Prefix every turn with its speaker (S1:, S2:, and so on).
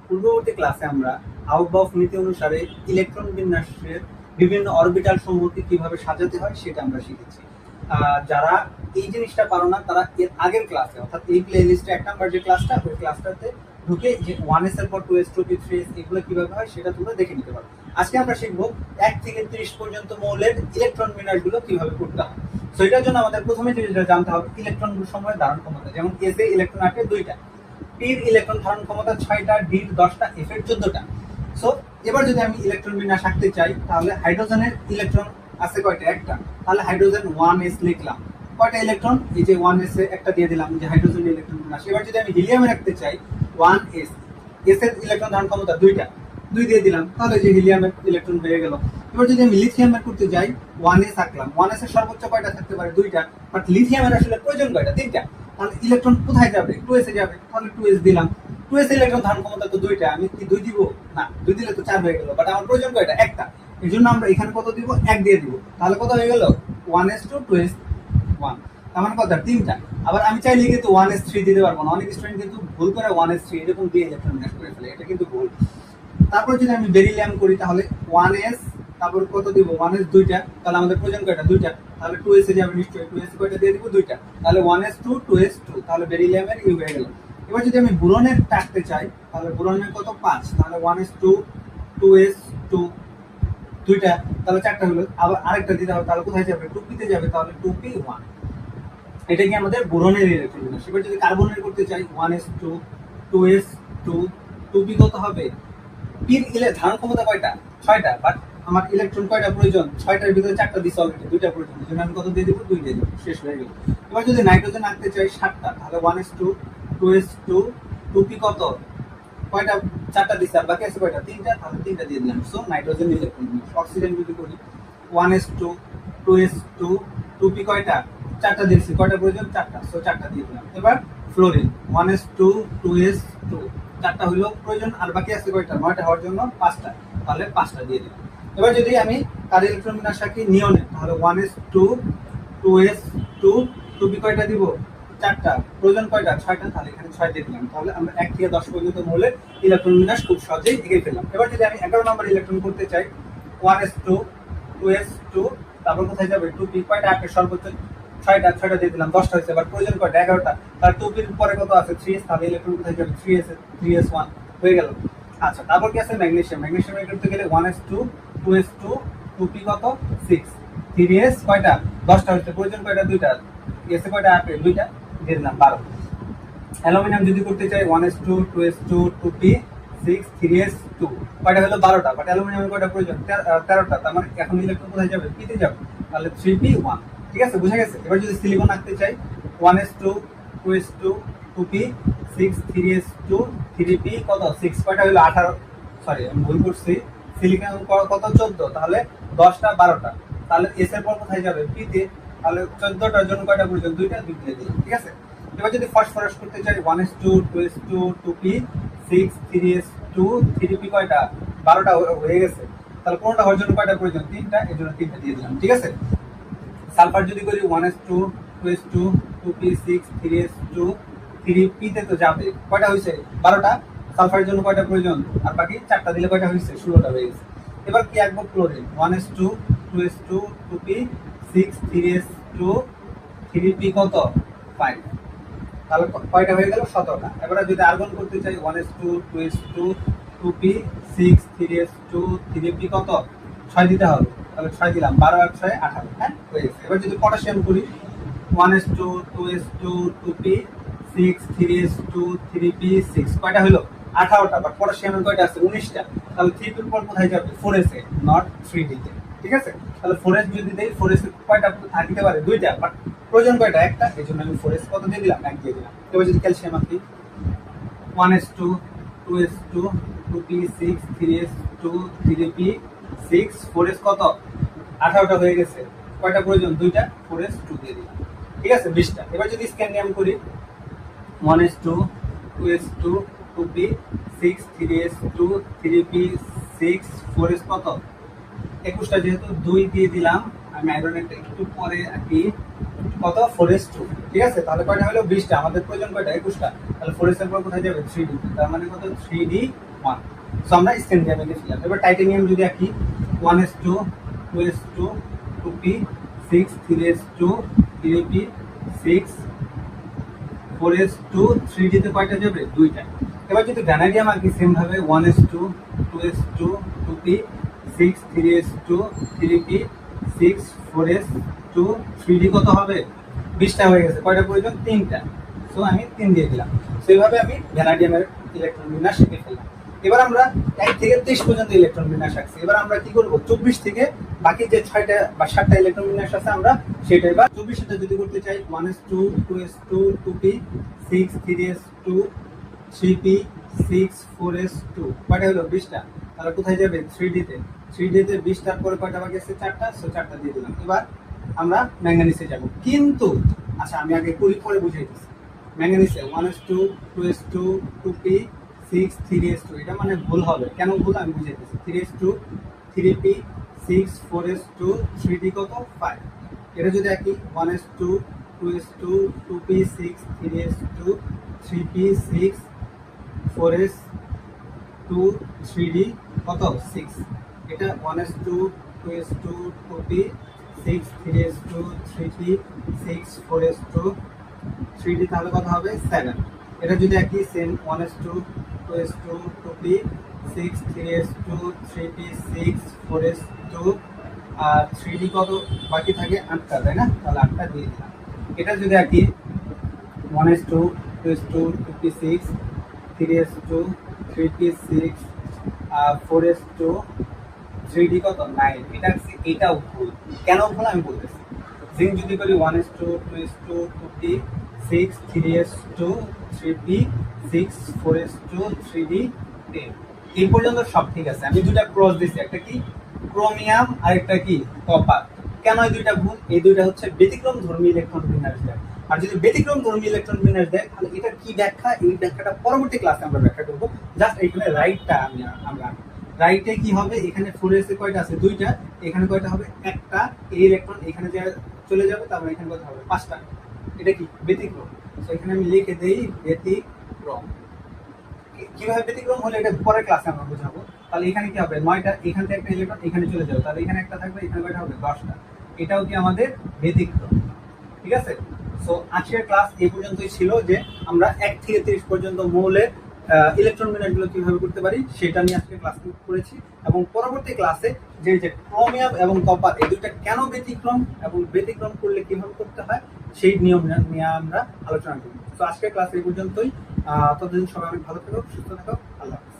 S1: পূর্ববর্তী ক্লাসে আমরা আউটবাফ নীতি অনুসারে ইলেকট্রন বিন্যাসের বিভিন্ন অরবিটাল সমূহকে কিভাবে সাজাতে হয় সেটা আমরা শিখেছি। যারা এই জিনিসটা পারো না তারা এর আগের ক্লাসে অর্থাৎ এই প্লে লিস্টে 1 নাম্বার যে ক্লাসটা ওই ক্লাসটাতে ঢুকে যে 1s এর পর 2s 2p 3s এগুলো কিভাবে হয় সেটা তোমরা দেখে নিতে পারো। আজকে আমরা শিখবো 1 থেকে 30 পর্যন্ত মৌলের ইলেকট্রন বিন্যাসগুলো কিভাবে করতে হয়। তো এটার জন্য আমাদের প্রথমে যেটা জানতে হবে ইলেকট্রনগুলোর সময় ধারণ ক্ষমতা। যেমন এস এ ইলেকট্রন আছে 2টা, পির ইলেকট্রন ধারণ ক্ষমতা 6টা, ডির 10টা, এফ এর 14টা। সো এবার যদি আমি ইলেকট্রন বিন্যাস আঁকতে চাই তাহলে হাইড্রোজেনের ইলেকট্রন আছে কয়টা? একটা। তাহলে হাইড্রোজেন 1s লিখলাম। কয়টা ইলেকট্রন? এই যে 1s এ একটা দিয়ে দিলাম যে হাইড্রোজেনের ইলেকট্রন বিন্যাস। এবার যদি আমি হিলিয়ামে রাখতে চাই 1s, এস এর ইলেকট্রন ধারণ ক্ষমতা 2টা, 2 দিয়ে দিলাম, তাহলে যে হিলিয়ামের ইলেকট্রন হয়ে গেল। এবার যদি আমি লিথিয়ামের করতে যাই 1s আঁকলাম। 1s এর সর্বোচ্চ কয়টা থাকতে পারে? 2টা, বাট লিথিয়ামের আসলে প্রয়োজন কয়টা? 3টা। তাহলে ইলেকট্রন কোথায় যাবে? 2s এ যাবে, তাহলে 2s দিলাম। 2s ইলেকট্রন ধারণ ক্ষমতা তো 2টা, আমি কি 2 দিব? না, 2 দিলে তো 4 হয়ে গেল, বাট আমার প্রয়োজন কয়টা? একটা। এর জন্য আমরা এখানে কত দিব? 1 দিয়ে দিব। তাহলে কত হয়ে গেল? 1s to 2s 1। তার মানে কত? 3টা। আবার আমি চাইলে কিন্তু 1s 3 দিতে পারবো না। অনেক স্টুডেন্ট কিন্তু ভুল করে 1s 3 এরকম দিয়ে ইলেকট্রন বিন্যাস করে ফেলে, এটা কিন্তু ভুল। তারপর যদি আমি বেরিলিয়াম করি তাহলে 1s, তারপর কত দিব? 1s 2টা, তাহলে আমাদের প্রয়োজন কয়টা? 2টা, তাহলে 2s এ যাবে নিশ্চয়ই। 2s কয়টা দিয়ে দিব? 2টা, তাহলে 1s 2 2s 2, তাহলে বেরিলিয়ামের ইউ হয়ে গেল। এবার যদি আমি বোরনের টাকতে চাই তাহলে বোরনের কত? 5, তাহলে 1s 2 2s 2, 2টা, তাহলে 4টা হলো। আবার আরেকটা দিতে হবে, তাহলে কোথায় যাবে? 2p তে যাবে, তাহলে 2p 1। এটা কি আমাদের বোরনের ইলেকট্রন বিন্যাস। এবার যদি কার্বনের করতে চাই 1s 2 2s 2, 2p কত হবে? পির ধারণ ক্ষমতা কয়টা? 6টা, বাট আমার ইলেকট্রন কয়টা প্রয়োজন? 6টার ভিতরে 4টা দিছে অলরেডি, 2টা প্রয়োজন। এই জন্য আমি কত দিয়ে দিব? 2 দিয়ে দিব, শেষ হয়ে গেল। এবার যদি নাইট্রোজেন আনতে চাই 7টা, তাহলে 1s 2 2s 2, 2p কত? কয়টা? 4টা দিছে, আর বাকি আছে কয়টা? 3টা, তাহলে 3টা দিয়ে দিলাম। So nitrogen electron. অক্সিজেন যদি করি 1s 2 2s 2, 2p কয়টা? 4টা দিয়েছি, কয়টা প্রয়োজন? 4টা, সো 4টা দিয়ে দিলাম। এবার ফ্লোরিন 1s 2 2s 2, 4টা হইলো প্রয়োজন, আর বাকি আছে কয়টা? 9টা হওয়ার জন্য 5টা, তাহলে 5টা দিয়ে দিলাম। এবার যদি আমি তার ইলেকট্রন বিন্যাস রাখি নিয়নের, তাহলে 1s 2 2s 2, 2p কয়টা দিব? 4টা, প্রয়োজন কয়টা? 6টা, তাহলে এখানে 6 দিয়ে দিলাম। তাহলে আমরা 1 থেকে 10 পর্যন্ত মৌলের ইলেকট্রন বিন্যাস খুব সহজেই এঁকে ফেললাম। এবার যদি আমি 11 নম্বর ইলেকট্রন করতে চাই 1s 2 2s 2, তারপর কোথায় যাবে? 2p কয়টা? 8 এর সর্বোচ্চ 6টা, 6টা দিয়ে দিলাম, 10টা হয়েছে, বাট প্রয়োজন কয়টা? 11টা, তাহলে 2pর পরে কত আছে? 3s, তাহলে ইলেকট্রন কোথায় যাবে? 3s 3s 1 হয়ে গেল। আচ্ছা, তারপর কি আছে? ম্যাগনেসিয়াম। ম্যাগনেসিয়াম করতে গেলে 1s 2 2s 2, 2p কত? 6, 3s কয়টা? 10টা হচ্ছে, প্রয়োজন কয়টা? 2টা, এসে কয়টা? 8 এর 2টা দিয়ে দিলাম, 12। অ্যালুমিনিয়াম যদি করতে চাই 1s 2 2s 2, 2p 6, 3s 2, কয়টা হলো? 12টা, বাট অ্যালুমিনিয়ামের কয়টা প্রয়োজন? 13টা, তার মানে এখন ইলেকট্রন কোথায় যাবে? p তে যাবে, তাহলে 3p 1। ঠিক আছে, বুঝা গেছে? এবার যদি সিলিকন আঁকতে চাই 1s 2 2s 2, 2p 6, 3s 2, 3p কত? 6, কয়টা হলো? 18, সরি আমি ভুল করছি, সিলিকন কত? 14, তাহলে 10টা 12টা, তাহলে এস এর পর কোথায় যাবে? p তে, তাহলে 14টার জন্য কয়টা প্রয়োজন? 2টা, 2 দিয়ে দিলাম। ঠিক আছে, এবার যদি ফসফরাস করতে চাই 1s 2 2s 2, 2p 6, 3s 2, 3p কয়টা? 12টা হয়ে গেছে, তাহলে কোনটা হওয়ার জন্য কয়টা প্রয়োজন? 3টা, এর জন্য 3টা দিয়ে দিলাম। ঠিক আছে, সালফার যদি করি 1s 2 2s 2, 2p 6, 3s 2, 3p তে তো যাবে, কয়টা হয়েছে? 12টা, সালফারের জন্য কয়টা প্রয়োজন? আর বাকি 4টা দিলে কয়টা হয়েছে? 16টা হয়ে গেছে। এবার কি আঁকবো? Chlorine 1s 2 2s 2, 2p 6, 3s 2, 3p কত? 5, তাহলে কয়টা হয়ে গেল? 17টা। এবারে যদি আর্গন করতে চাই 1s 2 2s 2, 2p 6, 3s 2, 3p কত? 6 দিতে হবে, তাহলে 6 দিলাম, 12 আর 6 18। হ্যাঁ, হয়ে গেছে। এবার যদি পটাশিয়াম করি 1s 2 2s 2, 2p 6, 3s 2, 3p 6, কয়টা হলো? 18টা, বাট পটাশিয়ামের কয়টা আছে? 19টা, তাহলে 3p এর পর কোথায় যাবে? 4s এ, নট 3d তে। ঠিক আছে, তাহলে 4s যদি দেই 4s কয়টা দিতে পারে? 2টা, বাট প্রয়োজন কয়টা? একটা, এই জন্য আমি 4s কত দিয়ে দিলাম? 1 দিয়ে দিলাম। এবার যদি ক্যালসিয়াম আঁকি 1s 2 2s 2, 2p 6, 3s 2, 3p 6, 4s কত? 18টা হয়ে গেছে, কয়টা প্রয়োজন? 2টা, 4s 2 দিয়ে দিলাম। ঠিক আছে, 20টা। এবার যদি স্ক্যান্ডিয়াম করি 1s 2 2s 2, 2p 6, 3s 2, 3p 6, 4s কত? 21টা, যেহেতু 2 দিয়ে দিলাম, আমি আয়রনেরটা একটু পরে আঁকি, কত? 4s 2। ঠিক আছে, তাহলে কয়টা হলো? 20টা, আমাদের প্রয়োজন কয়টা? 21টা, তাহলে 4s এর পর কোথায় যাবে? 3d, তার মানে কত? 3d 1। সো আমরা স্ক্যান্ডিয়ামে লিখলাম। এবার টাইটানিয়াম যদি আঁকি 1s2 2s2 2p 6 3s2 3p 6 4s2 3d তে কয়টা যাবে? 2টা। এবার যদি ভ্যানাডিয়াম আঁকি সেম ভাবে 1s2 2s2 2p 6 3s2 3p 6 4s2 3d কত হবে? 20টা হয়ে গেছে। কয়টা প্রয়োজন? 3টা। সো আমি 3 দিয়ে দিলাম। সো এইভাবে আমি ভ্যানাডিয়ামের ইলেকট্রন বিন্যাস শিখে ফেললাম। এবার আমরা 1 থেকে 23 পর্যন্ত ইলেকট্রন বিন্যাস আঁকছি। এবার আমরা কি করব? 24 থেকে বাকি যে 6টা বা 7টা ইলেকট্রন বিন্যাস আছে আমরা সেটা এবার 24 টা যদি করতে চাই 1s2 2s2 2p 6 3s2 3p 6 4s2 কয়টা হলো? 20টা। তাহলে কোথায় যাবে? 3d তে। 3d তে 20টার পরে কয়টা বাকি আছে? 4টা। সো 4টা দিয়ে দিলাম। এবার আমরা ম্যাঙ্গানিসে যাব। কিন্তু আচ্ছা আমি আগে পরে বুঝাইতেছি। ম্যাঙ্গানিসে 1s2 2s2 2p 6 3s2 এটা মানে ভুল হবে। কেন ভুল আমি বুঝাইতেছি। 3s2 3p 6 4s2 3d কত? 5। এটা যদি একই 1s2 2s2 2p 6 3s2 3p 6 4s2 3d কত? 6। এটা 1s2 2s2 2p 6 3s2 3p 6 4s2 3d তাহলে কত হবে? 7। এটা যদি একই same 1s2 2s2 2p 6 3s2 3p 6 4s2 আর 3d কত বাকি থাকে? 8টা, তাই না? তাহলে 8টা দিয়ে দিলাম। এটা যদি একই 1s2 2s2 2p 6 3s2 3p 6 4s2 3d কত? 9। এটাও ভুল। কেন ভুল আমি বলতেছি। জিং যদি করি 1s2 2s2 2p 6 3s2 3p 6 4s2 3d 10। এই পর্যন্ত সব ঠিক আছে। আমি দুটা ক্রস দিছি, একটা কি ক্রোমিয়াম আর একটা কি কপার। কেন এই দুইটা ভুল? এই দুইটা হচ্ছে ব্যতিক্রম ধর্মী ইলেকট্রন বিন্যাস দেয়। আর যদি ব্যতিক্রম ধর্মী ইলেকট্রন বিন্যাস দেয় তাহলে এটা কি ব্যাখ্যা? এই ব্যাখ্যাটা পরবর্তী ক্লাসে আমরা ব্যাখ্যা করব। জাস্ট এখানে রাইটটা আমরা রাইটে কি হবে? এখানে 4s এ কয়টা আছে? 2টা। এখানে কয়টা হবে? একটা। এই ইলেকট্রন এখানে যে চলে যাবে, তারপর এখানে কত হবে? 5টা। এটা কি ব্যতিক্রম। তো এখানে আমি লিখে দেই ব্যতিক্রম। কিভাবে ব্যতিক্রম হলে এটা পরের ক্লাসে আমরা বোঝাবো। তাহলে এখানে কি হবে? 9টা। এখান থেকে একটা ইলেকট্রন এখানে চলে যাবে, তাহলে এখানে একটা থাকবে, এখানে কয়টা হবে? 10টা। এটাও কি আমাদের ব্যতিক্রম। ঠিক আছে? সো আজকের ক্লাস এই পর্যন্তই ছিল যে আমরা 1 থেকে 30 পর্যন্ত মৌলের ইলেকট্রন বিন্যাসগুলো কিভাবে করতে পারি সেটা নিয়ে আজকে ক্লাস করেছি। এবং পরবর্তী ক্লাসে যে ক্রোমিয়াম এবং কপার এই দুইটা কেন ব্যতিক্রম এবং ব্যতিক্রম করলে কিভাবে করতে হয় সেই নিয়ম নিয়ে আমরা আলোচনা করব। তো আজকের ক্লাস এই পর্যন্তই। ততদিন সবাই অনেক ভালো থাকো, সুস্থ থাকো। আল্লাহ হাফেজ।